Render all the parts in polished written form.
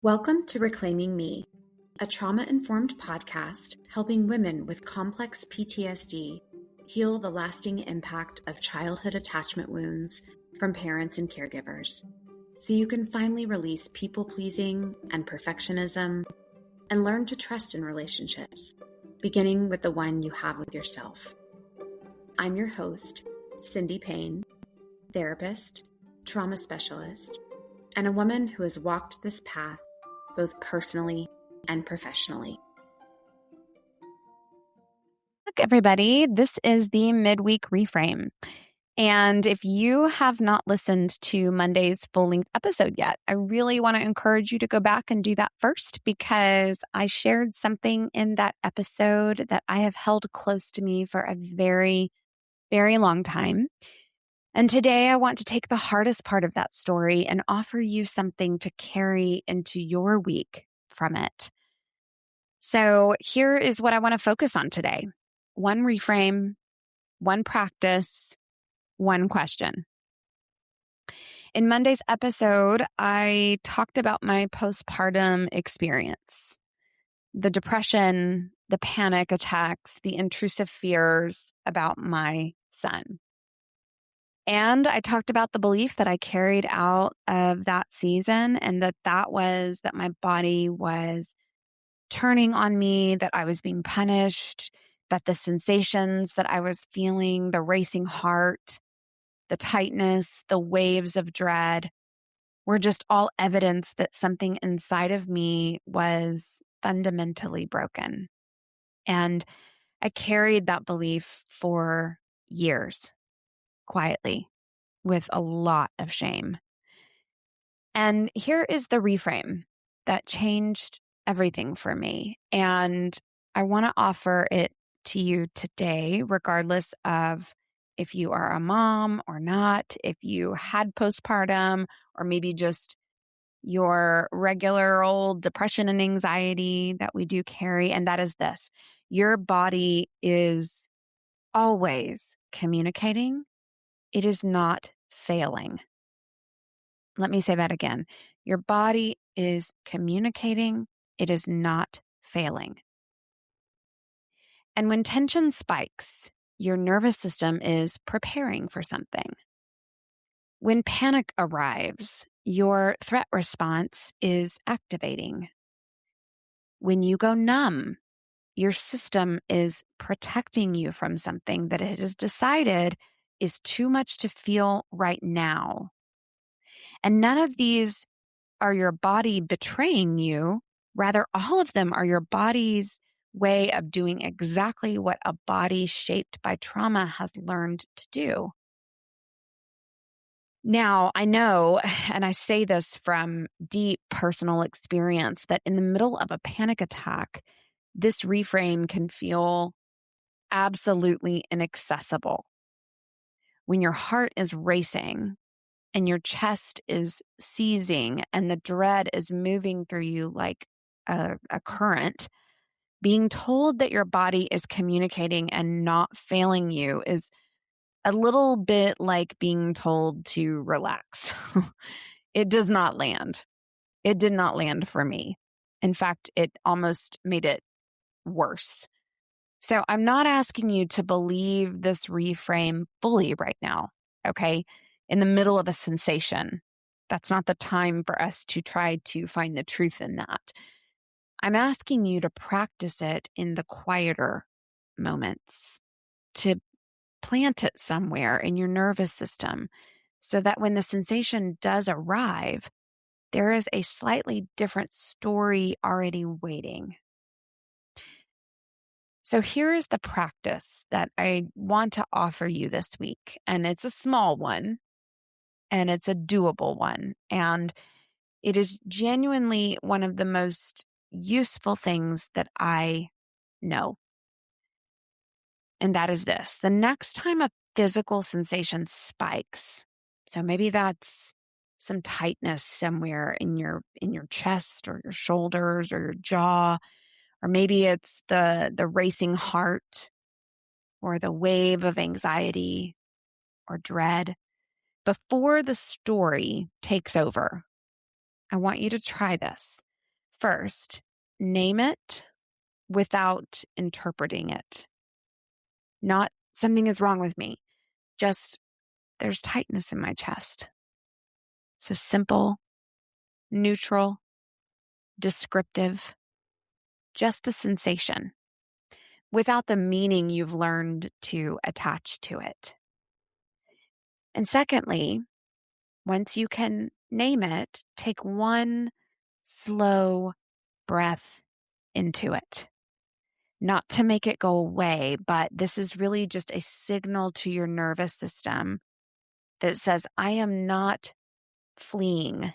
Welcome to Reclaiming Me, a trauma-informed podcast helping women with complex PTSD heal the lasting impact of childhood attachment wounds from parents and caregivers, so you can finally release people-pleasing and perfectionism and learn to trust in relationships, beginning with the one you have with yourself. I'm your host, Cindy Payne, therapist, trauma specialist, and a woman who has walked this path both personally and professionally. Look, everybody, this is the midweek Reframe. And if you have not listened to Monday's full-length episode yet, I really want to encourage you to go back and do that first, because I shared something in that episode that I have held close to me for a very, very long time. And today I want to take the hardest part of that story and offer you something to carry into your week from it. So here is what I want to focus on today. One reframe, one practice, one question. In Monday's episode, I talked about my postpartum experience, the depression, the panic attacks, the intrusive fears about my son. And I talked about the belief that I carried out of that season, and that was that my body was turning on me, that I was being punished, that the sensations that I was feeling, the racing heart, the tightness, the waves of dread, were just all evidence that something inside of me was fundamentally broken. And I carried that belief for years, quietly, with a lot of shame. And here is the reframe that changed everything for me. And I want to offer it to you today, regardless of if you are a mom or not, if you had postpartum, or maybe just your regular old depression and anxiety that we do carry. And that is this: your body is always communicating. It is not failing. Let me say that again. Your body is communicating. It is not failing. And when tension spikes, your nervous system is preparing for something. When panic arrives, your threat response is activating. When you go numb, your system is protecting you from something that it has decided is too much to feel right now. And none of these are your body betraying you. Rather, all of them are your body's way of doing exactly what a body shaped by trauma has learned to do. Now, I know, and I say this from deep personal experience, that in the middle of a panic attack, this reframe can feel absolutely inaccessible. When your heart is racing and your chest is seizing and the dread is moving through you like a current, being told that your body is communicating and not failing you is a little bit like being told to relax. It does not land. It did not land for me. In fact, it almost made it worse. So I'm not asking you to believe this reframe fully right now, okay? In the middle of a sensation. That's not the time for us to try to find the truth in that. I'm asking you to practice it in the quieter moments, to plant it somewhere in your nervous system so that when the sensation does arrive, there is a slightly different story already waiting. So here is the practice that I want to offer you this week. And it's a small one, and it's a doable one. And it is genuinely one of the most useful things that I know. And that is this: the next time a physical sensation spikes, so maybe that's some tightness somewhere in your chest or your shoulders or your jaw, or maybe it's the racing heart or the wave of anxiety or dread. Before the story takes over, I want you to try this. First, name it without interpreting it. Not something is wrong with me, just there's tightness in my chest. So simple, neutral, descriptive, just the sensation without the meaning you've learned to attach to it. And secondly, once you can name it, take one slow breath into it. Not to make it go away, but this is really just a signal to your nervous system that says, I am not fleeing.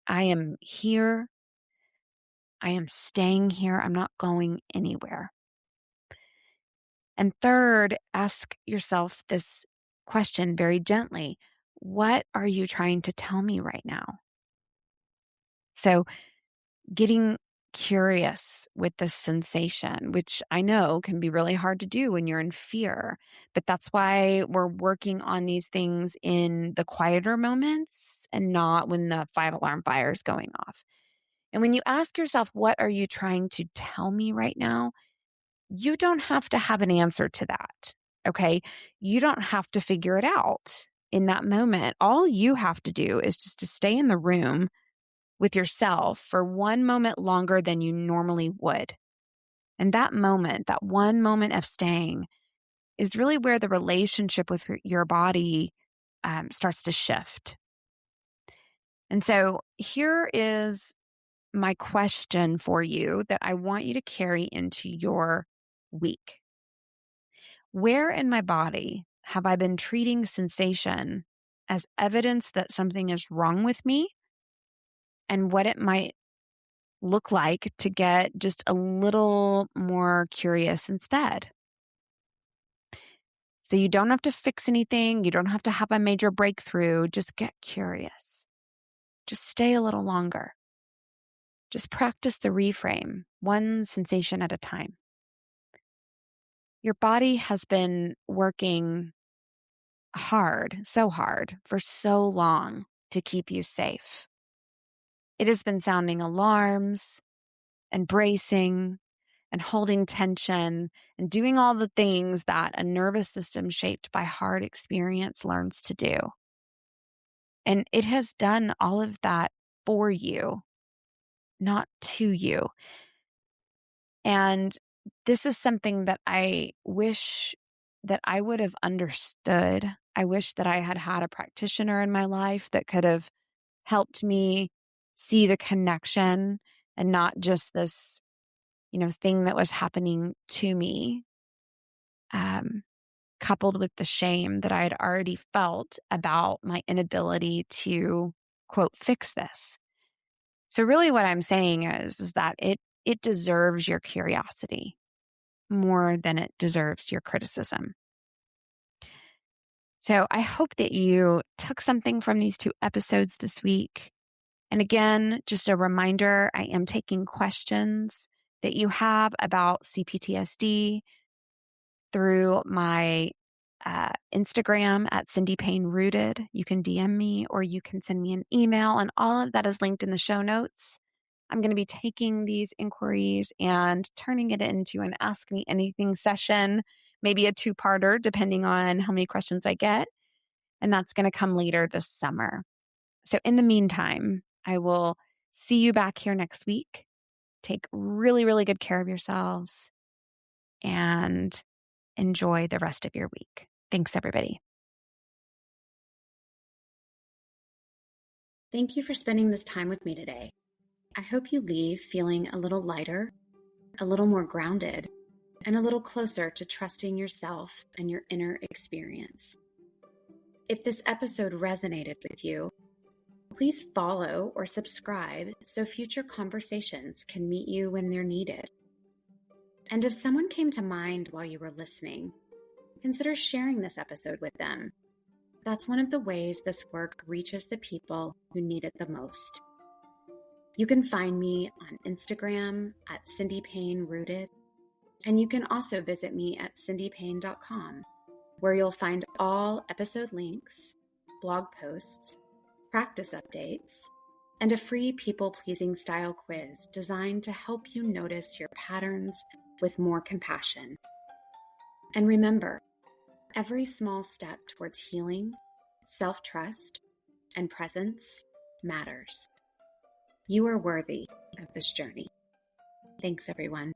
I am here. I am staying here. I'm not going anywhere. And third, ask yourself this question very gently. What are you trying to tell me right now? So getting curious with the sensation, which I know can be really hard to do when you're in fear, but that's why we're working on these things in the quieter moments and not when the 5-alarm fire is going off. And when you ask yourself, what are you trying to tell me right now? You don't have to have an answer to that. Okay. You don't have to figure it out in that moment. All you have to do is just to stay in the room with yourself for one moment longer than you normally would. And that moment, that one moment of staying, is really where the relationship with your body starts to shift. And so here is my question for you that I want you to carry into your week. Where in my body have I been treating sensation as evidence that something is wrong with me and what it might look like to get just a little more curious instead? So you don't have to fix anything. You don't have to have a major breakthrough. Just get curious. Just stay a little longer. Just practice the reframe, one sensation at a time. Your body has been working hard, so hard, for so long to keep you safe. It has been sounding alarms and bracing and holding tension and doing all the things that a nervous system shaped by hard experience learns to do. And it has done all of that for you, not to you. And this is something that I wish that I would have understood. I wish that I had had a practitioner in my life that could have helped me see the connection and not just this, thing that was happening to me, coupled with the shame that I had already felt about my inability to, quote, fix this. So really what I'm saying is that it deserves your curiosity more than it deserves your criticism. So I hope that you took something from these 2 episodes this week. And again, just a reminder, I am taking questions that you have about CPTSD through my Instagram at Cindy Payne Rooted. You can DM me or you can send me an email, and all of that is linked in the show notes. I'm going to be taking these inquiries and turning it into an Ask Me Anything session, maybe a 2-parter, depending on how many questions I get. And that's going to come later this summer. So in the meantime, I will see you back here next week. Take really, really good care of yourselves and enjoy the rest of your week. Thanks, everybody. Thank you for spending this time with me today. I hope you leave feeling a little lighter, a little more grounded, and a little closer to trusting yourself and your inner experience. If this episode resonated with you, please follow or subscribe so future conversations can meet you when they're needed. And if someone came to mind while you were listening, consider sharing this episode with them. That's one of the ways this work reaches the people who need it the most. You can find me on Instagram at Cindy Payne Rooted, and you can also visit me at cindypayne.com, where you'll find all episode links, blog posts, practice updates, and a free people-pleasing style quiz designed to help you notice your patterns with more compassion. And remember, every small step towards healing, self-trust, and presence matters. You are worthy of this journey. Thanks, everyone.